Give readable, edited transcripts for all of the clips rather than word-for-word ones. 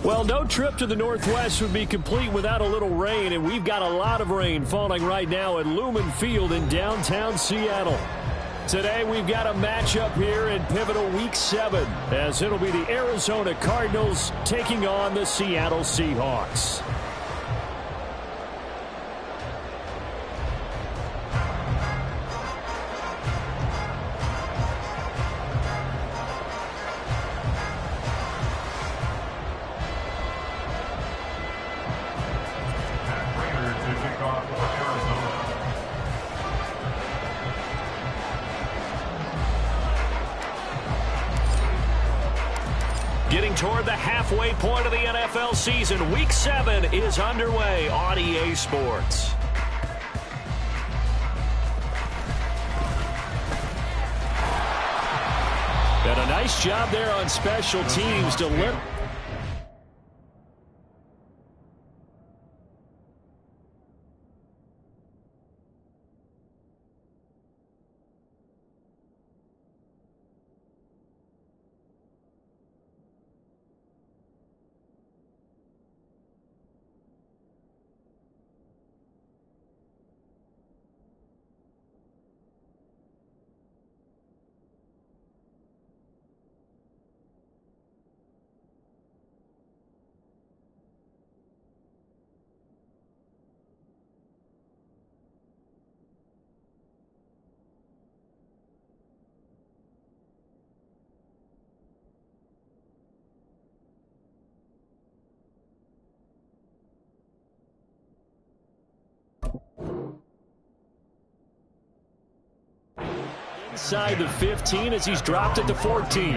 Well, no trip to the Northwest would be complete without a little rain, and we've got a lot of rain falling right now at Lumen Field in downtown Seattle. Today, we've got a matchup here in pivotal Week 7, as it'll be the Arizona Cardinals taking on the Seattle Seahawks. Getting toward the halfway point of the NFL season, Week 7 is underway on EA Sports. And a nice job there on special teams to limit. Inside the 15 as he's dropped at the 14.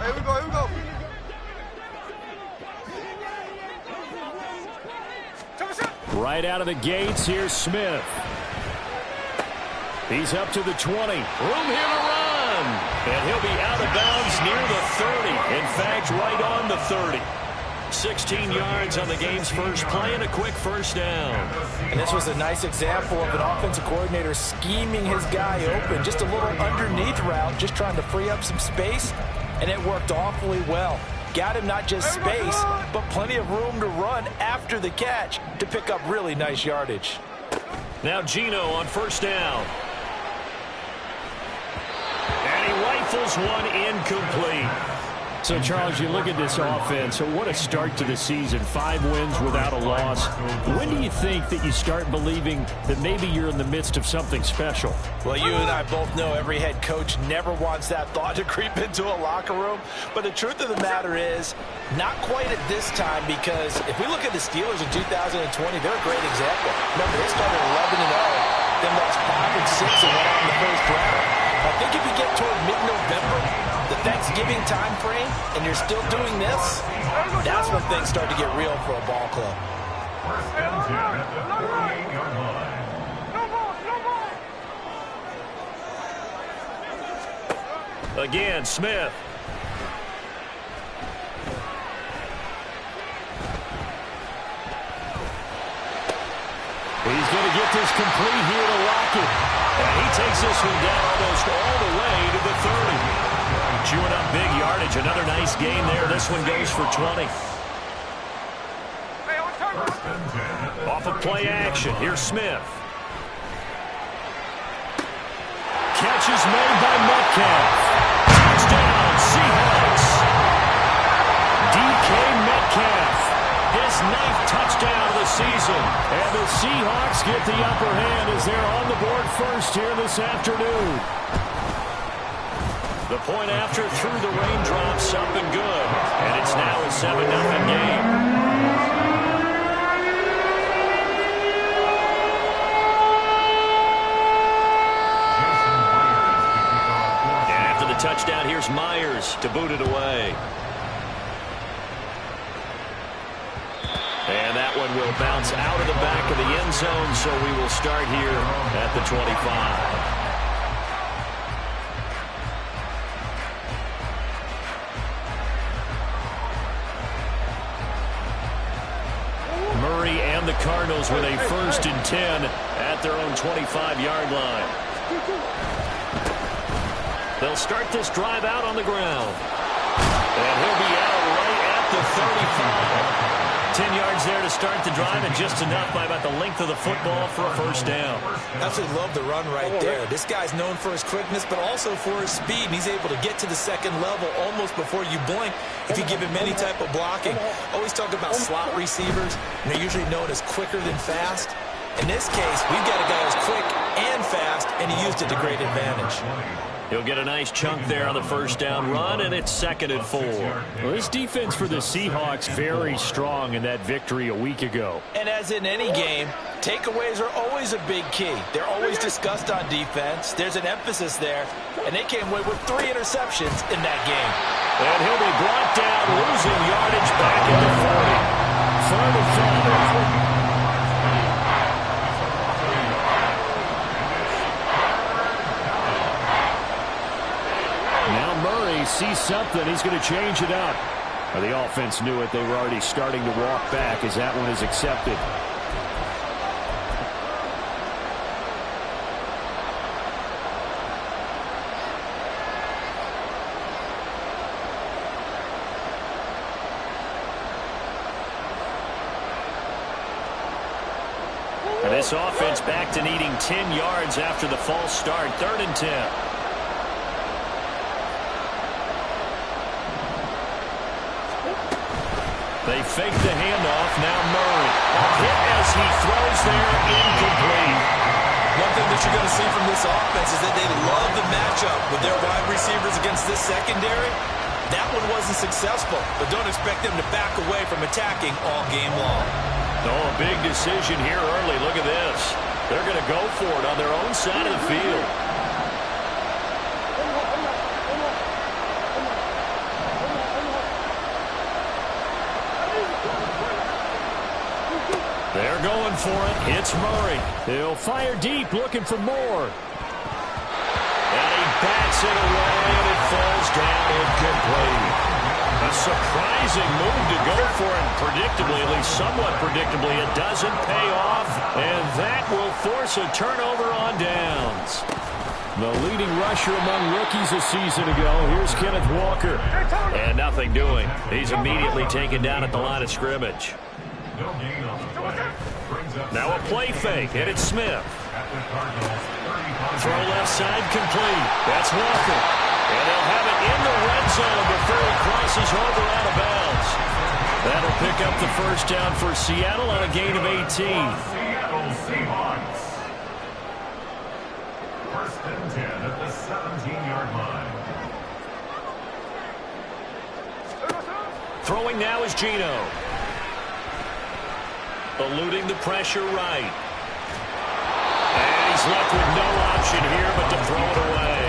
Here we go. Right out of the gates, here's Smith. He's up to the 20. Room here to run. And he'll be out of bounds near the 30. In fact, right on the 30. 16 yards on the game's first play and a quick first down. And this was a nice example of an offensive coordinator scheming his guy open. Just a little underneath route, just trying to free up some space, and it worked awfully well. Got him not just space, but plenty of room to run after the catch to pick up really nice yardage. Now Geno on first down. And he rifles one incomplete. So, Charles, you look at this offense, so what a start to the season. 5 wins without a loss. When do you think that you start believing that maybe you're in the midst of something special? Well, you and I both know every head coach never wants that thought to creep into a locker room. But the truth of the matter is, not quite at this time, because if we look at the Steelers in 2020, they're a great example. Remember, they started 11-0, then lost 5 and 6 and went out in the first round. I think if you get toward mid-November, the Thanksgiving time frame, and you're still doing this, that's when things start to get real for a ball club. Again, Smith. He's going to get this complete here to Lockett. And he takes this one down almost all the way to the 30. Chewing up big yardage. Another nice gain there. This one goes for 20. Off of play action. Here's Smith. Catch is made by Metcalf. Touchdown, Seahawks. DK Metcalf. His 9th touchdown of the season. And the Seahawks get the upper hand as they're on the board first here this afternoon. The point after through the raindrops up and good. And it's now a 7-0 game. Touchdown, here's Myers to boot it away. And that one will bounce out of the back back of the end zone, so we will start here at the 25. Murray and the Cardinals with a 1st and 10 at their own 25-yard line. They'll start this drive out on the ground. And he'll be out right at the 35. 10 yards there to start the drive, and just enough by about the length of the football for a 1st down. Absolutely love the run right there. This guy's known for his quickness, but also for his speed. And he's able to get to the second level almost before you blink if you give him any type of blocking. Always talk about slot receivers, and they're usually known as quicker than fast. In this case, we've got a guy who's quick and fast, and he used it to great advantage. He'll get a nice chunk there on the 1st down run, and it's 2nd and 4. Well, this defense for the Seahawks very strong in that victory a week ago. And as in any game, takeaways are always a big key. They're always discussed on defense. There's an emphasis there, and they came away with 3 interceptions in that game. And he'll be brought down, losing yardage back at the 40. 3rd and 5. Sees something, he's going to change it up. Well, the offense knew it. They were already starting to walk back as that one is accepted. And this offense back to needing 10 yards after the false start. 3rd and 10. They fake the handoff. Now Murray. Hit as he throws there, incomplete. One thing that you're going to see from this offense is that they love the matchup with their wide receivers against this secondary. That one wasn't successful, but don't expect them to back away from attacking all game long. Oh, a big decision here early. Look at this. They're going to go for it on their own side of the field. They're going for it. It's Murray. He'll fire deep, looking for more. And he bats it away, and it falls down incomplete. A surprising move to go for it. Predictably, at least somewhat predictably, it doesn't pay off. And that will force a turnover on downs. The leading rusher among rookies a season ago. Here's Kenneth Walker. And nothing doing. He's immediately taken down at the line of scrimmage. Now a play fake, and it's Smith. Throw left side complete. That's Walker. And they'll have it in the red zone before he crosses over out of bounds. That'll pick up the 1st down for Seattle on a gain of 18. Seattle Seahawks. 1st and 10 at the 17-yard line. Throwing now is Geno. Eluding the pressure right. And he's left with no option here but to throw it away.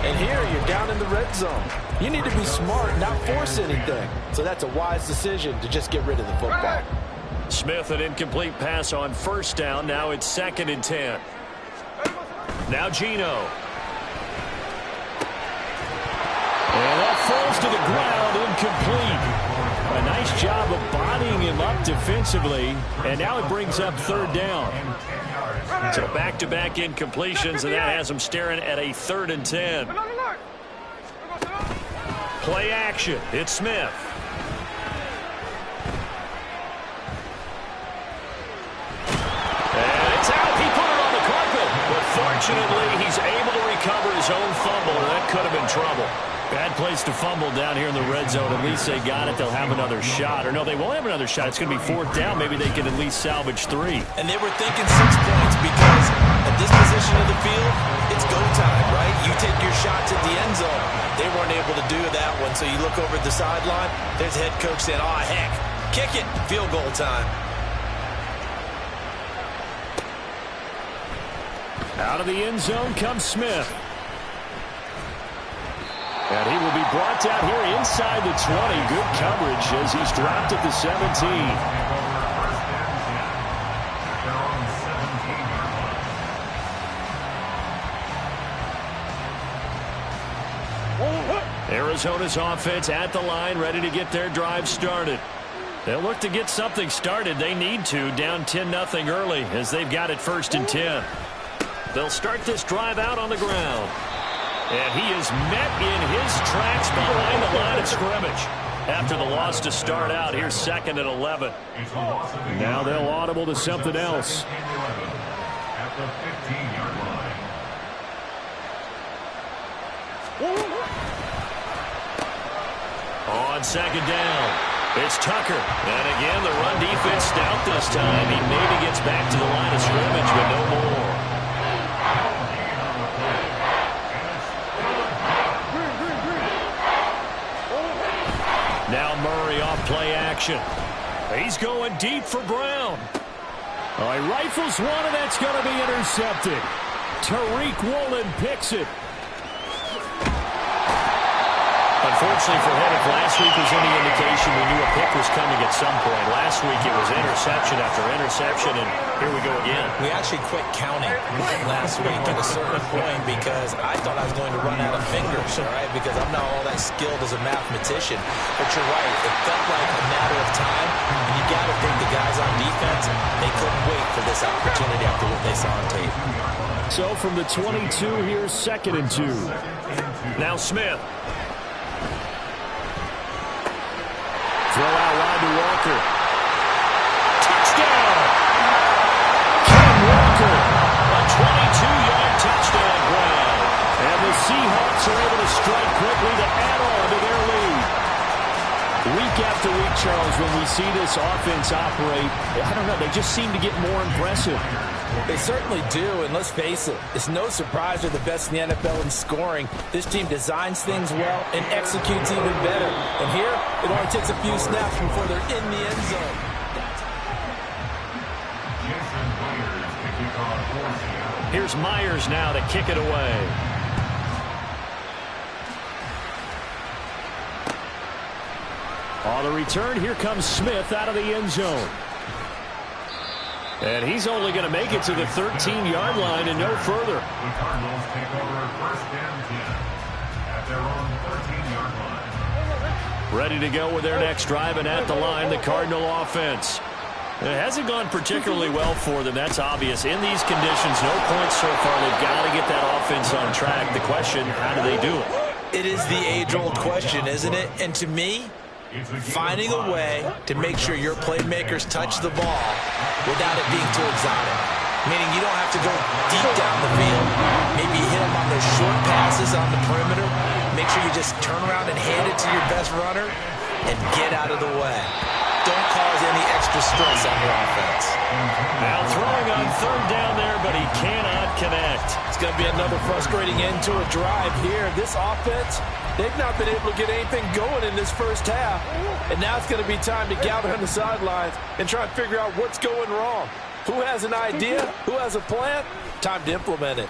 And here you're down in the red zone. You need to be smart, not force anything. So that's a wise decision to just get rid of the football. Smith, an incomplete pass on 1st down. Now it's 2nd and 10. Now Geno. And that falls to the ground, incomplete. A nice job of bodying him up defensively, and now it brings up 3rd down. So back-to-back incompletions, and that has him staring at a 3rd and 10. Play action. It's Smith. And it's out. He put it on the carpet. But fortunately, he's able to recover his own fumble, and that could have been trouble. Bad place to fumble down here in the red zone. At least they got it. They'll have another shot. Or no, they won't have another shot. It's going to be 4th down. Maybe they can at least salvage 3. And they were thinking 6 points because at this position of the field, it's go time, right? You take your shots at the end zone. They weren't able to do that one. So you look over at the sideline. There's head coach saying, oh, heck, kick it. Field goal time. Out of the end zone comes Smith. And he will be brought down here inside the 20. Good coverage as he's dropped at the 17. Arizona's offense at the line, ready to get their drive started. They'll look to get something started. They need to, down 10-0 early as they've got it 1st and 10. They'll start this drive out on the ground. And he is met in his tracks behind the line of scrimmage. After the loss to start out, here's 2nd and 11. Now they'll audible to something else. At the 15-yard line. On 2nd down, it's Tucker. And again, the run defense stout this time. He maybe gets back to the line of scrimmage, but no more. Now Murray off play action. He's going deep for Brown. He rifles one, and that's going to be intercepted. Tariq Woolen picks it. Unfortunately for him, if last week was any indication, we knew a pick was coming at some point. Last week it was interception after interception, and here we go again. We actually quit counting last week at a certain point because I thought I was going to run out of fingers, all right, because I'm not all that skilled as a mathematician. But you're right, it felt like a matter of time, and you got to think the guys on defense, they couldn't wait for this opportunity after what they saw on tape. So from the 22, here's 2nd and 2. Now Smith. Throw out wide to Walker. Touchdown! Ken Walker, a 22-yard touchdown grab. And the Seahawks are able to strike quickly to add on to their lead. Week after week, Charles, when we see this offense operate, I don't know, they just seem to get more impressive. They certainly do, and let's face it, it's no surprise they're the best in the NFL in scoring. This team designs things well and executes even better. And here, it only takes a few snaps before they're in the end zone. Here's Myers now to kick it away. On the return, here comes Smith out of the end zone. And he's only going to make it to the 13-yard line and no further. The Cardinals take over 1st and 10 at their own 13-yard line. Ready to go with their next drive, and at the line, the Cardinal offense. It hasn't gone particularly well for them. That's obvious. In these conditions, no points so far. They've got to get that offense on track. The question, how do they do it? It is the age-old question, isn't it? And to me, finding a way to make sure your playmakers touch the ball without it being too exotic. Meaning you don't have to go deep down the field. Maybe you hit them on those short passes on the perimeter. Make sure you just turn around and hand it to your best runner and get out of the way. Don't cause any extra stress on your offense. Now throwing on 3rd down there, but he cannot connect. It's going to be another frustrating end to a drive here. This offense, they've not been able to get anything going in this first half. And now it's going to be time to gather on the sidelines and try and figure out what's going wrong. Who has an idea? Who has a plan? Time to implement it.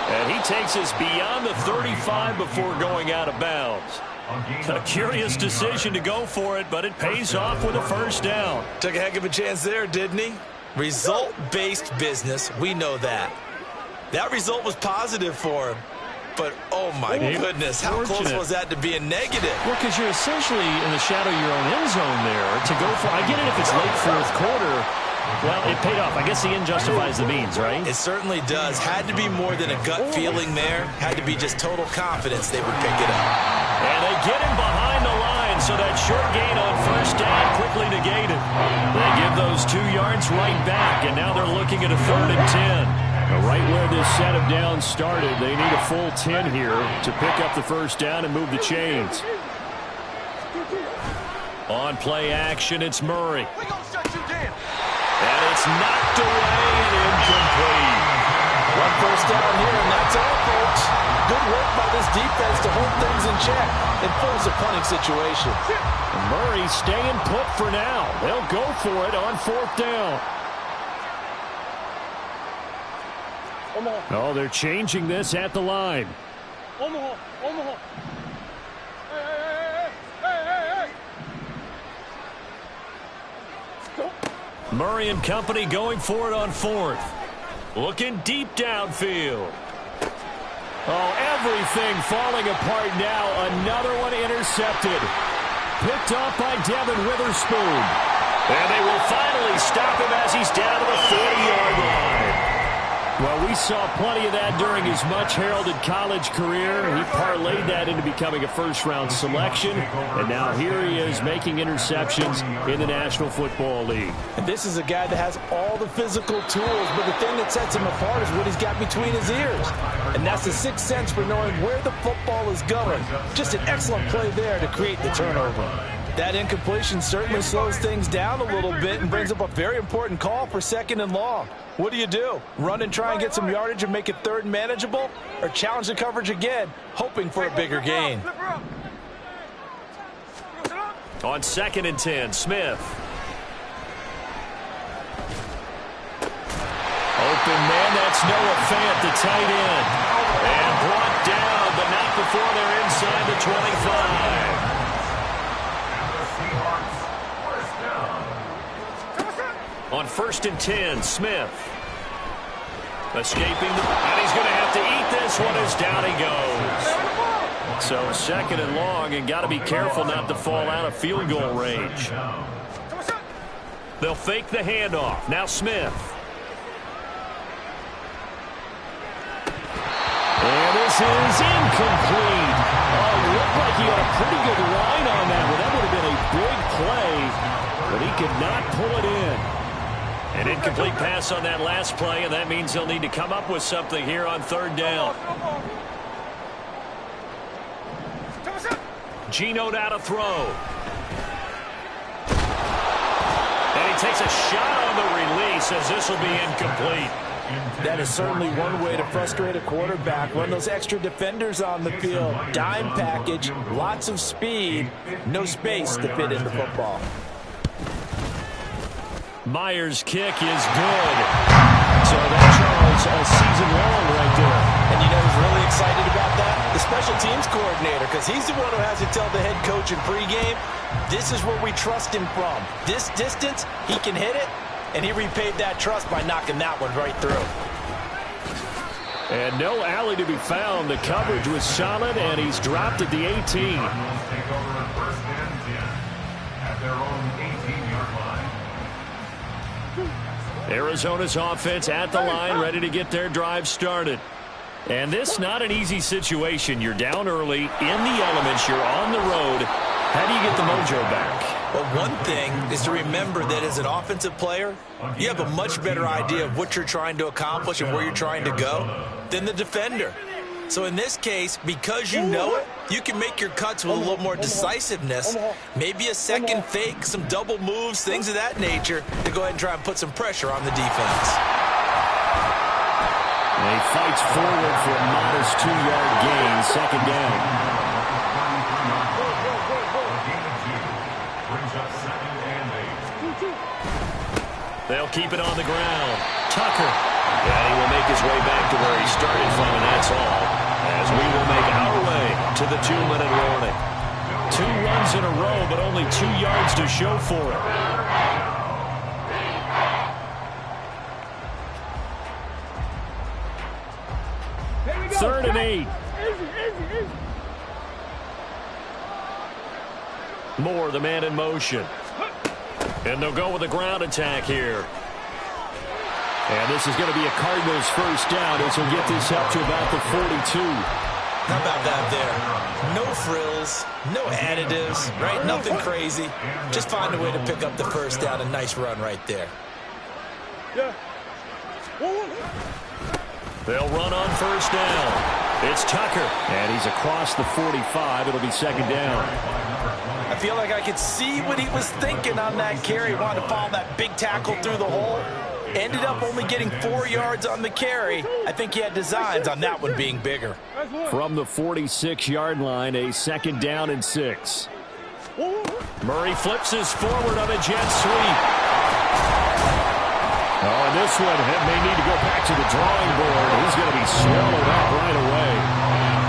And he takes us beyond the 35 before going out of bounds. A curious decision to go for it, but it pays off with a 1st down. Took a heck of a chance there, didn't he? Result-based business, we know that. That result was positive for him. But, oh my goodness, how close was that to being negative? Well, because you're essentially in the shadow of your own end zone there to go for. I get it if it's late 4th quarter. Well, it paid off. I guess the end justifies the means, right? It certainly does. Had to be more than a gut feeling there. Had to be just total confidence they would pick it up. And they get him behind the line, so that short gain on 1st down quickly negated. They give those 2 yards right back, and now they're looking at a 3rd and 10. Right where this set of downs started, they need a full 10 here to pick up the 1st down and move the chains. On play action, it's Murray. And it's knocked away and incomplete. 1 first down here, and that's all, folks. Good work by this defense to hold things in check and force a punting situation. And Murray staying put for now. They'll go for it on 4th down. Oh, they're changing this at the line. Murray and company going for it on 4th. Looking deep downfield. Oh, everything falling apart now. Another one intercepted. Picked off by Devin Witherspoon. And they will finally stop him as he's down to the 40-yard line. Well, we saw plenty of that during his much-heralded college career. He parlayed that into becoming a first-round selection. And now here he is making interceptions in the National Football League. And this is a guy that has all the physical tools, but the thing that sets him apart is what he's got between his ears. And that's the sixth sense for knowing where the football is going. Just an excellent play there to create the turnover. That incompletion certainly slows things down a little bit and brings up a very important call for 2nd and long. What do? Run and try and get some yardage and make it 3rd and manageable? Or challenge the coverage again, hoping for a bigger gain? On 2nd and 10, Smith. Open man, that's Noah Fant, the tight end. And brought down, but not before they're inside the 25. On 1st and 10, Smith. Escaping, and he's going to have to eat this one as down he goes. So 2nd and long, and got to be careful not to fall out of field goal range. They'll fake the handoff. Now Smith. And this is incomplete. Oh, it looked like he had a pretty good line on that one. That would have been a big play, but he could not pull it in. An incomplete pass on that last play, and that means they'll need to come up with something here on 3rd down. Geno now to throw. And he takes a shot on the release as this will be incomplete. That is certainly one way to frustrate a quarterback. Run those extra defenders on the field. Dime package, lots of speed, no space to fit in the football. Myers' kick is good. So that Charles a season long right there. And you know who's really excited about that? The special teams coordinator, because he's the one who has to tell the head coach in pregame, this is where we trust him from. This distance, he can hit it, and he repaid that trust by knocking that one right through. And no alley to be found. The coverage was solid, and he's dropped at the 18. Take over 1st and 10 at their own 18-yard line. Arizona's offense at the line, ready to get their drive started. And this not an easy situation. You're down early, in the elements, you're on the road. How do you get the mojo back? Well, one thing is to remember that as an offensive player, you have a much better idea of what you're trying to accomplish and where you're trying to go than the defender. So in this case, because you know it, you can make your cuts with a little more decisiveness. Maybe a second fake, some double moves, things of that nature to go ahead and try and put some pressure on the defense. And he fights forward for a modest 2-yard gain, 2nd down. They'll keep it on the ground. Tucker. And he will make his way back to where he started from, and that's all. As we will make our way to the 2-minute warning. 2 runs in a row, but only 2 yards to show for it. Third and 8. Moore, the man in motion. And they'll go with a ground attack here. And this is going to be a Cardinals 1st down as he'll get this up to about the 42. How about that there? No frills, no additives, right? Nothing crazy. Just find a way to pick up the 1st down. A nice run right there. They'll run on 1st down. It's Tucker. And he's across the 45. It'll be 2nd down. I feel like I could see what he was thinking on that carry. Wanted to follow that big tackle through the hole. Ended up only getting 4 yards on the carry. I think he had designs on that one being bigger. From the 46-yard line, a 2nd down and 6. Murray flips his forward on a jet sweep. Oh, and this one may need to go back to the drawing board. He's going to be swallowed up right away.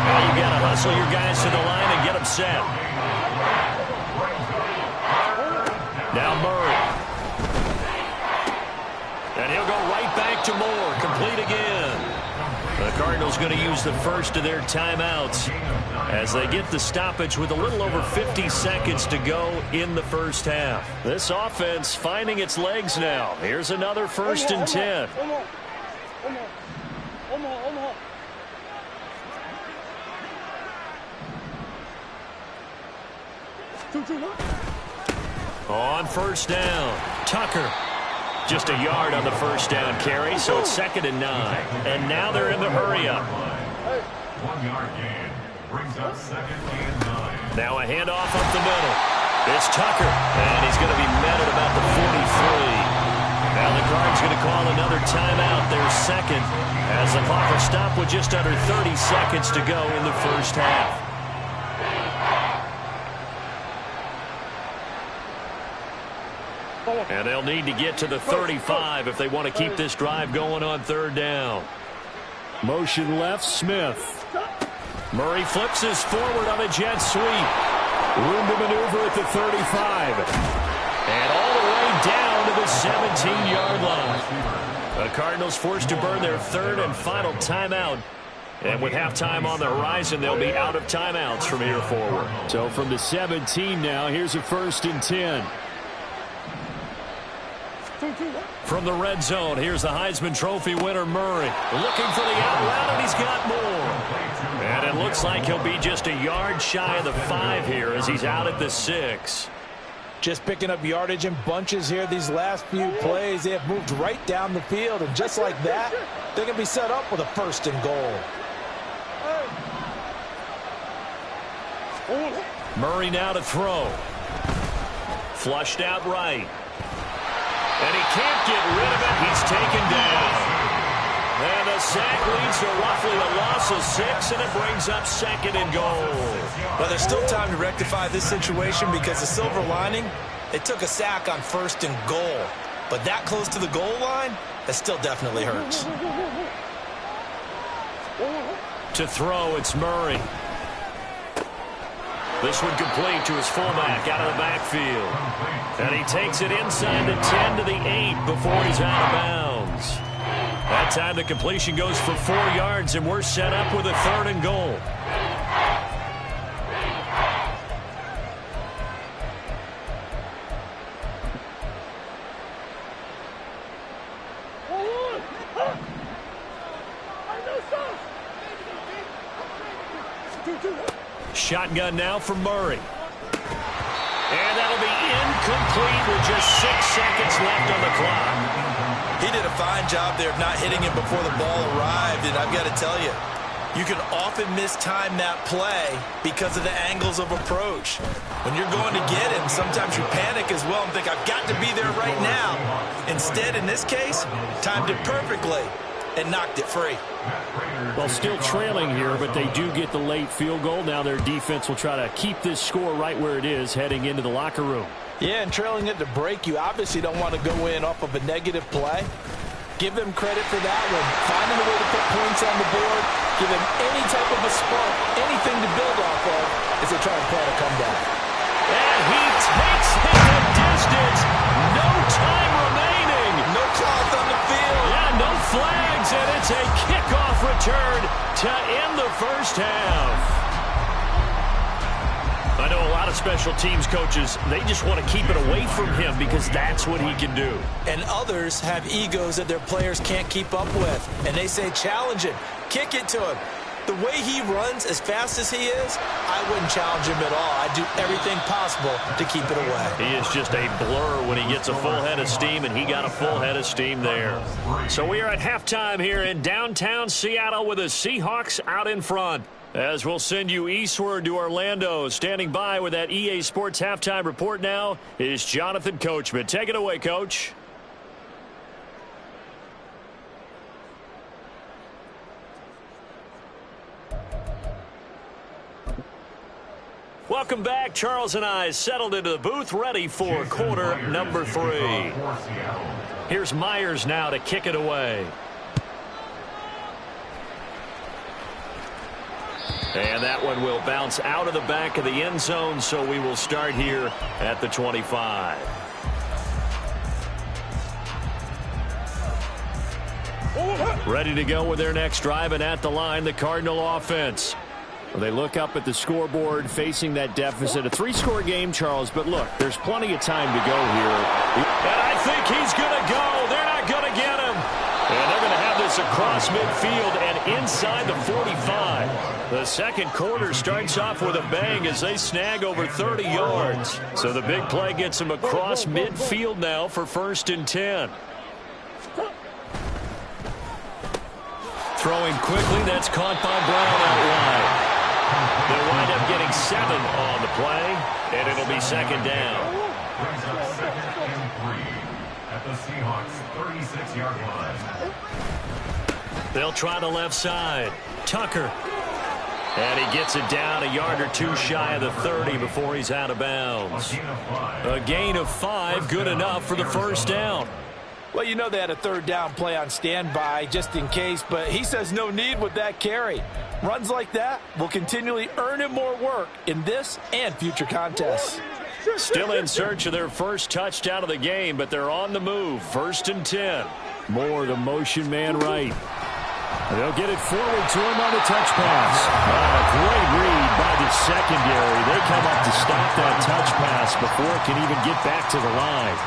Now you got to hustle your guys to the line and get them set. Now Murray. And he'll go right back to Moore. Complete again. The Cardinals going to use the first of their timeouts as they get the stoppage with a little over 50 seconds to go in the first half. This offense finding its legs now. Here's another 1st and 10. On 1st down, Tucker. Just a yard on the 1st down carry, so it's 2nd and 9. And now they're in the hurry-up. 1 yard gain brings up 2nd and 9. Now a handoff up the middle. It's Tucker, and he's going to be met at about the 43. Now the Cards going to call another timeout, their 2nd, as the clock will stop with just under 30 seconds to go in the first half. And they'll need to get to the 35 if they want to keep this drive going on 3rd down. Motion left, Smith. Murray flips his forward on a jet sweep. Room to maneuver at the 35. And all the way down to the 17-yard line. The Cardinals forced to burn their 3rd and final timeout. And with halftime on the horizon, they'll be out of timeouts from here forward. So from the 17 now, here's a 1st and 10. From the red zone, here's the Heisman Trophy winner, Murray. Looking for the out route, and he's got more. And it looks like he'll be just a yard shy of the 5 here as he's out at the 6. Just picking up yardage in bunches here these last few plays. They have moved right down the field, and just like that, they can be set up with a 1st and goal. Murray now to throw. Flushed out right. And he can't get rid of it. He's taken down. And the sack leads to roughly a loss of 6, and it brings up 2nd and goal. Well, there's still time to rectify this situation because the silver lining, they took a sack on 1st and goal. But that close to the goal line, that still definitely hurts. To throw, it's Murray. This one complete to his fullback out of the backfield. And he takes it inside the 10 to the 8 before he's out of bounds. That time the completion goes for 4 yards, and we're set up with a 3rd and goal. Shotgun now for Murray. And that'll be incomplete with just 6 seconds left on the clock. He did a fine job there of not hitting him before the ball arrived, and I've got to tell you, you can often mistime that play because of the angles of approach. When you're going to get him, sometimes you panic as well and think, I've got to be there right now. Instead, in this case, timed it perfectly and knocked it free. Well, still trailing here, but they do get the late field goal. Now their defense will try to keep this score right where it is heading into the locker room. Yeah, and trailing it to break, you obviously don't want to go in off of a negative play. Give them credit for that one. Finding a way to put points on the board, give them any type of a spark, anything to build off of as they try and plan a comeback. And he takes it the distance. No time remaining. No cloth on the field. Yeah, no flags, and it's a kickoff return to end the first half. I know a lot of special teams coaches, they just want to keep it away from him because that's what he can do. And others have egos that their players can't keep up with. And they say, challenge him, kick it to him. The way he runs as fast as he is, I wouldn't challenge him at all. I'd do everything possible to keep it away. He is just a blur when he gets a full head of steam, and he got a full head of steam there. So we are at halftime here in downtown Seattle with the Seahawks out in front. As we'll send you eastward to Orlando. Standing by with that EA Sports halftime report now is Jonathan Coachman. Take it away, Coach. Welcome back. Charles and I settled into the booth, ready for quarter number 3. Here's Myers now to kick it away. And that one will bounce out of the back of the end zone, so we will start here at the 25. Ready to go with their next drive, and at the line, the Cardinal offense. Well, they look up at the scoreboard facing that deficit. A 3-score game, Charles, but look, there's plenty of time to go here. And I think he's going to go. They're not going to get him. And they're going to have this across midfield and inside the 45. The second quarter starts off with a bang as they snag over 30 yards. So the big play gets them across midfield now for 1st and 10. Throwing quickly, that's caught by Brown out wide. They'll wind up getting 7 on the play, and it'll be 2nd down. Brings up 2nd and 3 at the Seahawks 36-yard line. They'll try the left side. Tucker. And he gets it down a yard or 2 shy of the 30 before he's out of bounds. A gain of 5, good enough for the 1st down. Well, you know they had a 3rd down play on standby just in case, but he says no need with that carry. Runs like that will continually earn him more work in this and future contests. Still in search of their first touchdown of the game, but they're on the move. 1st and 10. Moore, the motion man right. They'll get it forward to him on the touch pass. A great read by the secondary. They come up to stop that touch pass before it can even get back to the line.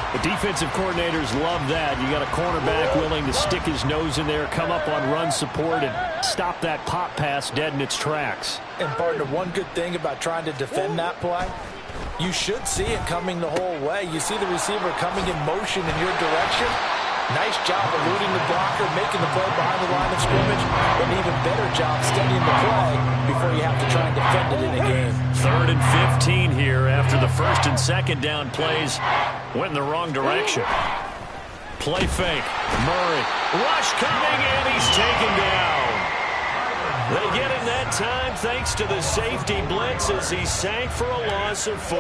The defensive coordinators love that. You got a cornerback willing to stick his nose in there, come up on run support, and stop that pop pass dead in its tracks. And partner, one good thing about trying to defend that play, you should see it coming the whole way. You see the receiver coming in motion in your direction. Nice job eluding the blocker, making the play behind the line of scrimmage. An even better job studying the play before you have to try and defend it in a game. 3rd and 15 here after the 1st and 2nd down plays went in the wrong direction. Play fake. Murray. Rush coming, and he's taken down. They get him that time thanks to the safety blitz as he sank for a loss of 4.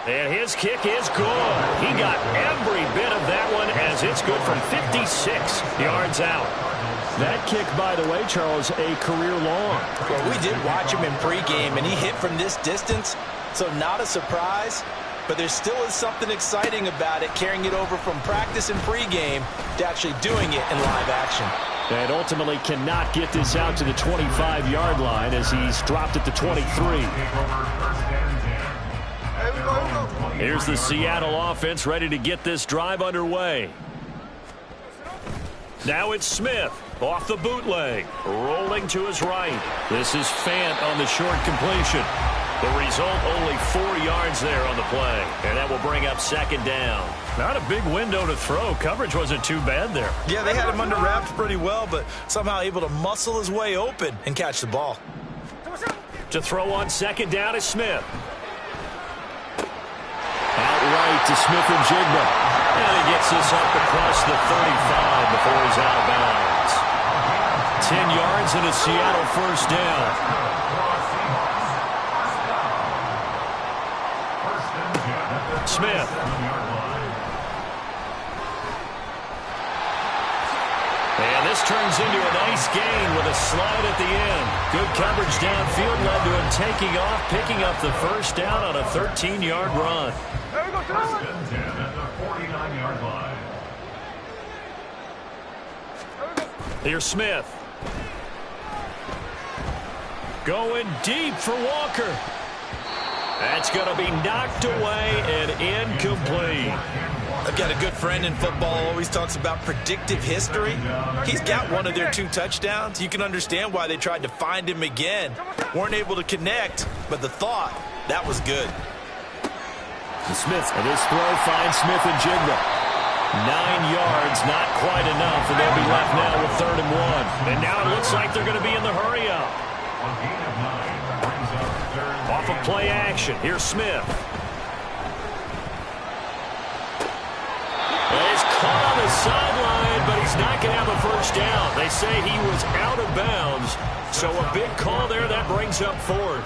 And his kick is good. He got every bit of that one as it's good from 56 yards out. That kick, by the way, Charles, a career long. Well, we did watch him in pregame, and he hit from this distance, so not a surprise. But there still is something exciting about it, carrying it over from practice and pregame to actually doing it in live action. And ultimately cannot get this out to the 25-yard line as he's dropped at the 23. Here's the Seattle offense ready to get this drive underway. Now it's Smith off the bootleg, rolling to his right. This is Fant on the short completion. The result, only 4 yards there on the play, and that will bring up 2nd down. Not a big window to throw. Coverage wasn't too bad there. Yeah, they had him under wraps pretty well, but somehow able to muscle his way open and catch the ball. To throw on 2nd down is Smith. Outright to Smith-Njigba. And he gets this up across the 35 before he's out of bounds. 10 yards and a Seattle 1st down. Smith. And this turns into a nice gain with a slide at the end. Good coverage downfield led to him taking off, picking up the 1st down on a 13-yard run. First and 10 at the 49-yard line. Here's Smith. Going deep for Walker. That's going to be knocked away and incomplete. I've got a good friend in football, always talks about predictive history. He's got one of their 2 touchdowns. You can understand why they tried to find him again. Weren't able to connect, but the thought, that was good. Smith, and this throw finds Smith-Njigba. 9 yards, not quite enough, and they'll be left now with 3rd and 1. And now it looks like they're going to be in the hurry-up. A gain of 9 brings up 3rd. Off of play action, here's Smith. Well, he's caught on the sideline, but he's not going to have a 1st down. They say he was out of bounds, so a big call there. That brings up 4th.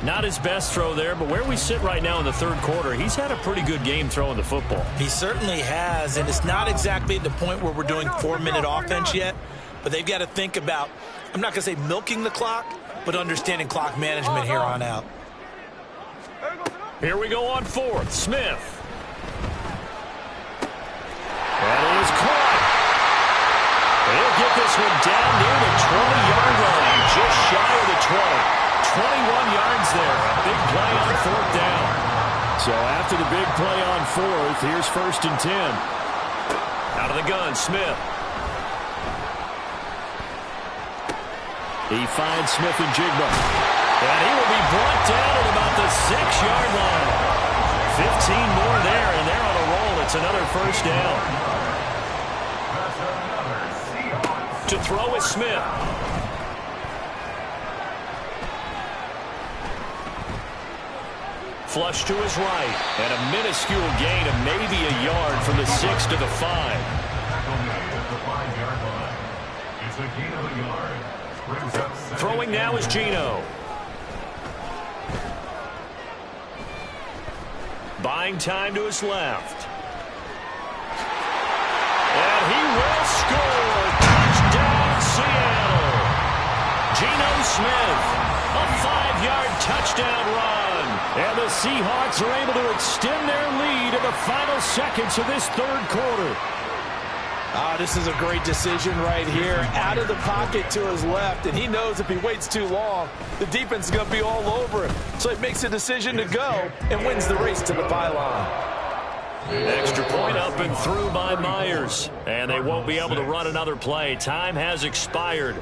Not his best throw there, but where we sit right now in the 3rd quarter, he's had a pretty good game throwing the football. He certainly has, and it's not exactly at the point where we're doing 4-minute offense yet, but they've got to think about, I'm not going to say milking the clock, but understanding clock management here on out. Here we go on 4th. Smith. get this one down near the 20-yard line, just shy of the 20. 21 yards there. A big play on 4th down. So after the big play on 4th, here's 1st and 10. Out of the gun, Smith. He finds Smith and Jigba. And he will be brought down at about the 6-yard line. 15 more there, and they're on a roll. It's another 1st down. To throw is Smith. Flush to his right. And a minuscule gain of maybe a yard from the 6 to the 5. It's a gain of a yard. Throwing now is Geno. Buying time to his left. And he will score. Touchdown, Seattle. Geno Smith. A 5-yard touchdown run. And the Seahawks are able to extend their lead in the final seconds of this 3rd quarter. This is a great decision right here. Out of the pocket to his left, and he knows if he waits too long, the defense is going to be all over him. So he makes a decision to go and wins the race to the pylon. Extra point up and through by Myers. And they won't be able to run another play. Time has expired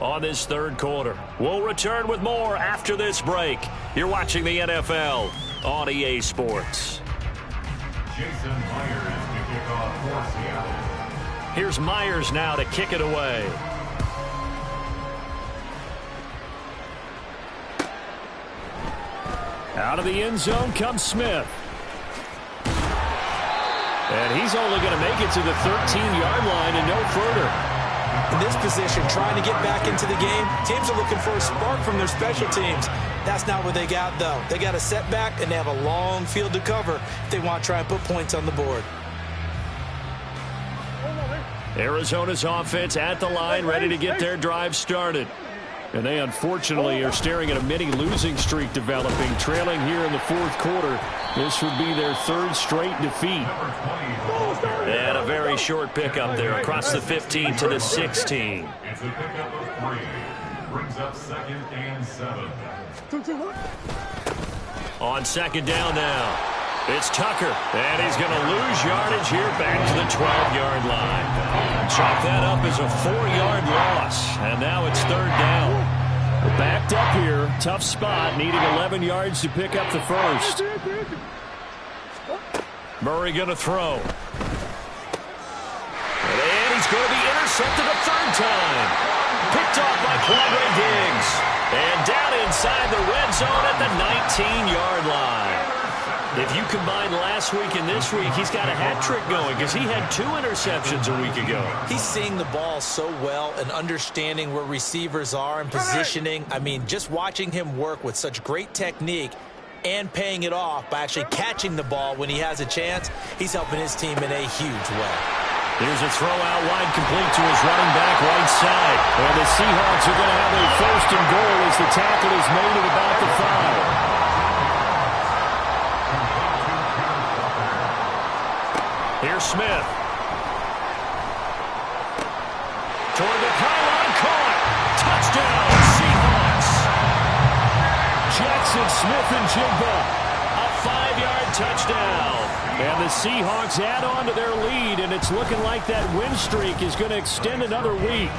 on this 3rd quarter. We'll return with more after this break. You're watching the NFL on EA Sports. Jason Myers to kick off for Seattle. Here's Myers now to kick it away. Out of the end zone comes Smith. And he's only going to make it to the 13-yard line and no further. In this position, trying to get back into the game, teams are looking for a spark from their special teams. That's not what they got, though. They got a setback, and they have a long field to cover if they want to try and put points on the board. Arizona's offense at the line, ready to get their drive started. And they unfortunately are staring at a mini losing streak developing, trailing here in the 4th quarter. This would be their 3rd straight defeat. And a very short pickup there across the 15 to the 16. It's a pickup of 3. Brings up 2nd and 7. On 2nd down now. It's Tucker, and he's going to lose yardage here back to the 12-yard line. Chalk that up as a 4-yard loss, and now it's 3rd down. We're backed up here, tough spot, needing 11 yards to pick up the 1st. Murray going to throw. And he's going to be intercepted a 3rd time. Picked off by Quandre Diggs. And down inside the red zone at the 19-yard line. If you combine last week and this week, he's got a hat trick going because he had 2 interceptions a week ago. He's seeing the ball so well and understanding where receivers are and positioning. I mean, just watching him work with such great technique and paying it off by actually catching the ball when he has a chance, he's helping his team in a huge way. Here's a throw out wide complete to his running back right side. And the Seahawks are going to have a 1st and goal as the tackle is made at about the 5. Here's Smith. Toward the pylon, caught. Touchdown, Seahawks. Jackson Smith and Jigba. A 5-yard touchdown. And the Seahawks add on to their lead, and it's looking like that win streak is going to extend another week.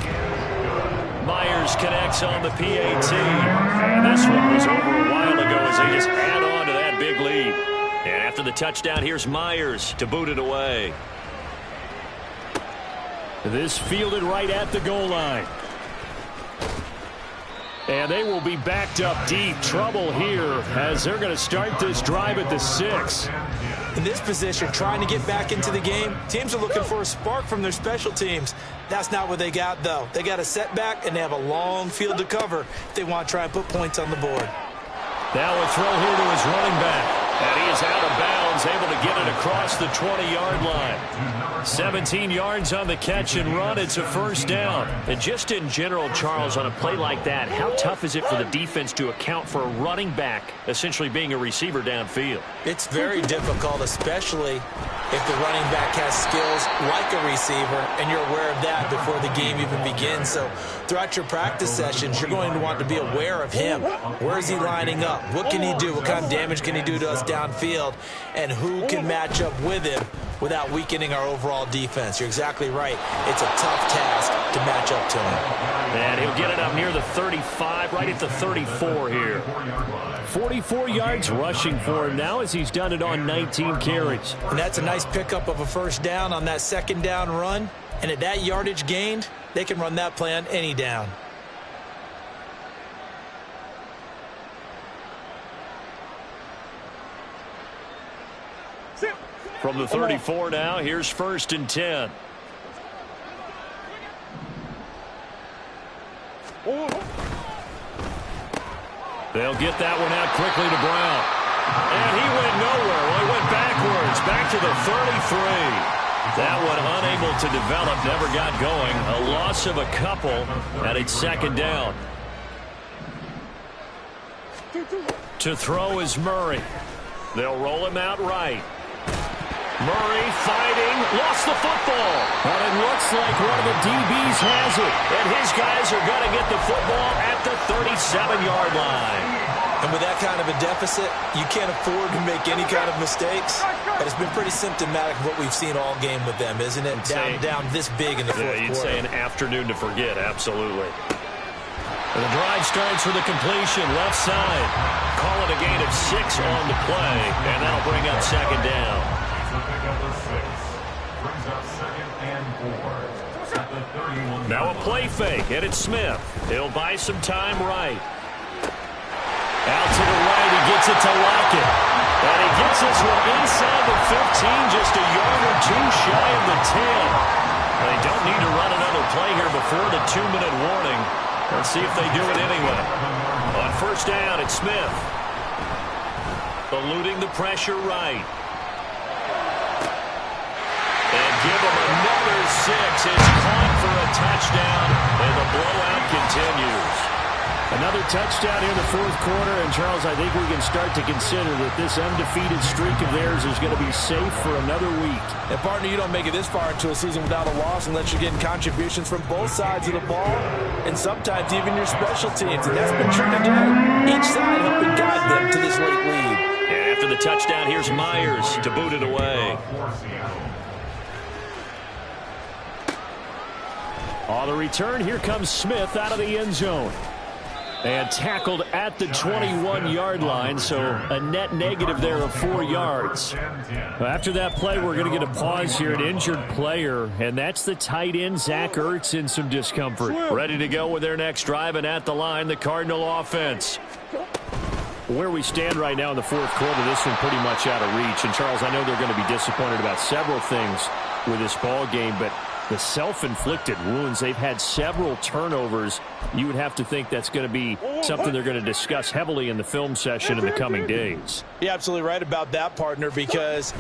Myers connects on the PAT. And this one was over a while ago as they just add on to that big lead. And after the touchdown, here's Myers to boot it away. This fielded right at the goal line. And they will be backed up deep. Trouble here as they're going to start this drive at the 6. In this position, trying to get back into the game, teams are looking for a spark from their special teams. That's not what they got, though. They got a setback, and they have a long field to cover if they want to try and put points on the board. Now a throw here to his running back. And he is out of bounds, able to get it across the 20-yard line. 17 yards on the catch and run. It's a 1st down. And just in general, Charles, on a play like that, how tough is it for the defense to account for a running back essentially being a receiver downfield? It's very difficult, especially if the running back has skills like a receiver, and you're aware of that before the game even begins. So throughout your practice sessions, you're going to want to be aware of him. Where is he lining up? What can he do? What kind of damage can he do to us downfield? And who can match up with him without weakening our overall defense? You're exactly right. It's a tough task to match up to him. And he'll get it up near the 35, right at the 34 here. 44 yards rushing for him now as he's done it on 19 carries. And that's a nice pickup of a first down on that second down run. And at that yardage gained, they can run that play on any down. From the 34 now, here's 1st and 10. They'll get that one out quickly to Brown. And he went nowhere. Well, he went backwards, back to the 33. That one unable to develop, never got going. A loss of a couple, and it's 2nd down. To throw is Murray. They'll roll him out right. Murray fighting, lost the football. But it looks like one of the DBs has it. And his guys are going to get the football at the 37-yard line. And with that kind of a deficit, you can't afford to make any kind of mistakes. But it's been pretty symptomatic of what we've seen all game with them, isn't it? Down this big in the fourth quarter. You'd say an afternoon to forget, absolutely. And the drive starts with a completion, left side. Call it a gain of 6 on the play, and that'll bring up 2nd down. Now a play fake, and it's Smith. He'll buy some time right. Out to the right, he gets it to Lockett. And he gets this one inside the 15, just a yard or two shy of the 10. They don't need to run another play here before the 2-minute warning. Let's see if they do it anyway. On 1st down, it's Smith. Eluding the pressure right. And give him another 6. It's caught for a touchdown, and the blowout continues. Another touchdown here in the 4th quarter, and Charles, I think we can start to consider that this undefeated streak of theirs is going to be safe for another week. And partner, you don't make it this far into a season without a loss unless you're getting contributions from both sides of the ball, and sometimes even your special teams, and that's been true today. Each side helping guide them to this late lead. And after the touchdown, here's Myers to boot it away. On the return, here comes Smith out of the end zone. And tackled at the 21-yard line, so a net negative there of 4 yards. After that play, we're going to get a pause here, an injured player, and that's the tight end, Zach Ertz, in some discomfort. Ready to go with their next drive, and at the line, the Cardinal offense. Where we stand right now in the 4th quarter, this one pretty much out of reach. And, Charles, I know they're going to be disappointed about several things with this ball game, but the self-inflicted wounds, they've had several turnovers. You would have to think that's going to be something they're going to discuss heavily in the film session in the coming days. You're absolutely right about that, partner, because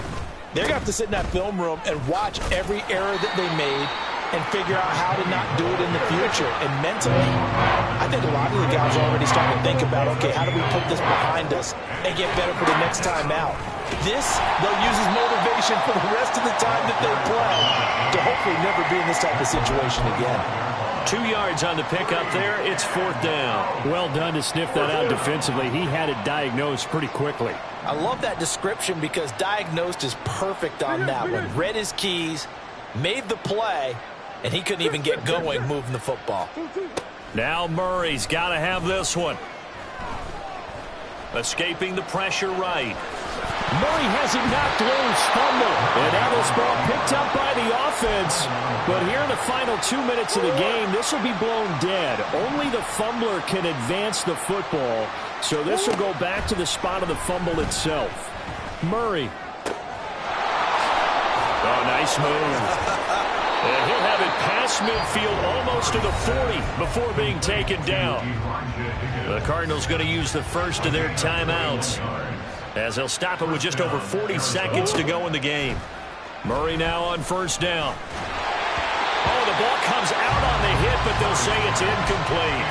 they're going to have to sit in that film room and watch every error that they made and figure out how to not do it in the future. And mentally, I think a lot of the guys are already starting to think about, okay, how do we put this behind us and get better for the next time out? This, they'll use as motivation for the rest of the time that they play to hopefully never be in this type of situation again. 2 yards on the pickup there. It's 4th down. Well done to sniff that out defensively. He had it diagnosed pretty quickly. I love that description because diagnosed is perfect on that one. Read his keys, made the play, and he couldn't even get going moving the football. Now Murray's got to have this one. Escaping the pressure right. Murray has it knocked loose, fumble. And now this ball picked up by the offense. But here in the final 2 minutes of the game, this will be blown dead. Only the fumbler can advance the football. So this will go back to the spot of the fumble itself. Murray. Oh, nice move. And he'll have it past midfield almost to the 40 before being taken down. The Cardinals going to use the first of their timeouts as they'll stop it with just over 40 seconds to go in the game. Murray now on 1st down. Oh, the ball comes out on the hit, but they'll say it's incomplete.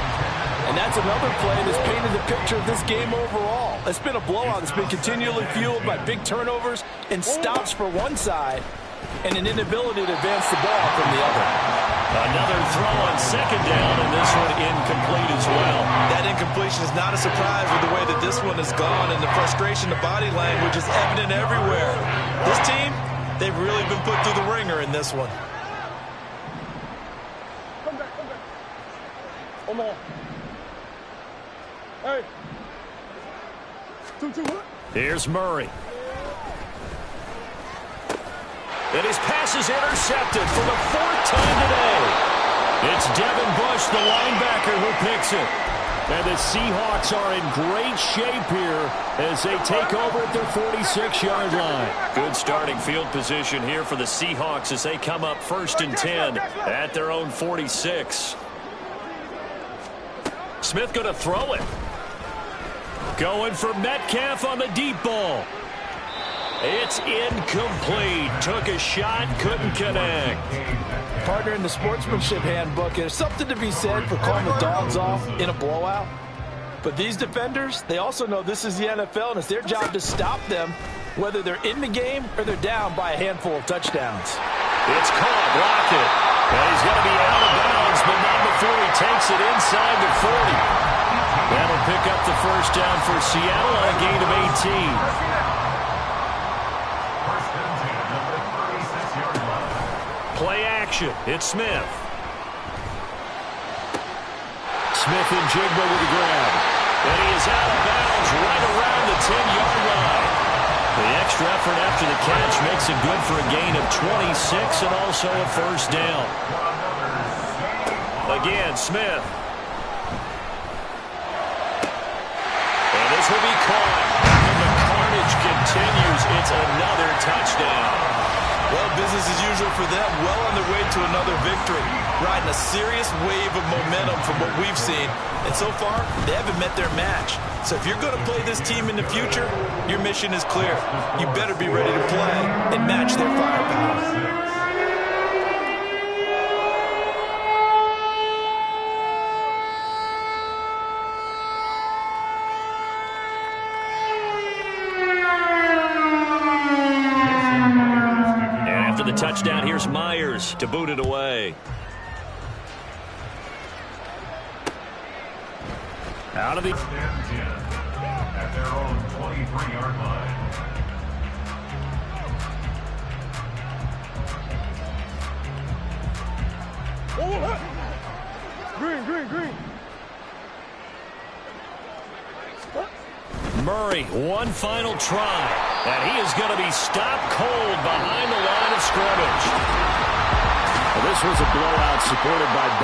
And that's another play that's painted the picture of this game overall. It's been a blowout that's been continually fueled by big turnovers and stops for one side and an inability to advance the ball from the other. Another throw on second down, and this one incomplete as well. That incompletion is not a surprise with the way that this one has gone, and the frustration, the body language is evident everywhere. This team, they've really been put through the ringer in this one. Come back. Come on. Hey. 2-2, what? Here's Murray. And his pass is intercepted for the fourth time today. It's Devin Bush, the linebacker, who picks it. And the Seahawks are in great shape here as they take over at their 46-yard line. Good starting field position here for the Seahawks as they come up 1st and 10 at their own 46. Smith going to throw it. Going for Metcalf on the deep ball. It's incomplete. Took a shot, couldn't connect. Partner, in the sportsmanship handbook, there's something to be said for calling the dogs off in a blowout. But these defenders, they also know this is the NFL, and it's their job to stop them, whether they're in the game or they're down by a handful of touchdowns. It's caught, Lockett. And he's going to be out of bounds, but not before he takes it inside the 40. That'll pick up the first down for Seattle on a gain of 18. Play action. It's Smith. Smith and Jigba with the grab. And he is out of bounds right around the 10-yard line. The extra effort after the catch makes it good for a gain of 26 and also a first down. Again, Smith. And this will be caught. And the carnage continues. It's another touchdown. Well, business as usual for them, well on their way to another victory, riding a serious wave of momentum from what we've seen. And so far, they haven't met their match. So if you're going to play this team in the future, your mission is clear. You better be ready to play and match their firepower. The touchdown, here's Myers to boot it away. Out of the... At their own 23-yard line. Green. Murray, one final try. And he is going to be stopped cold behind the line of scrimmage. Well, this was a blowout supported by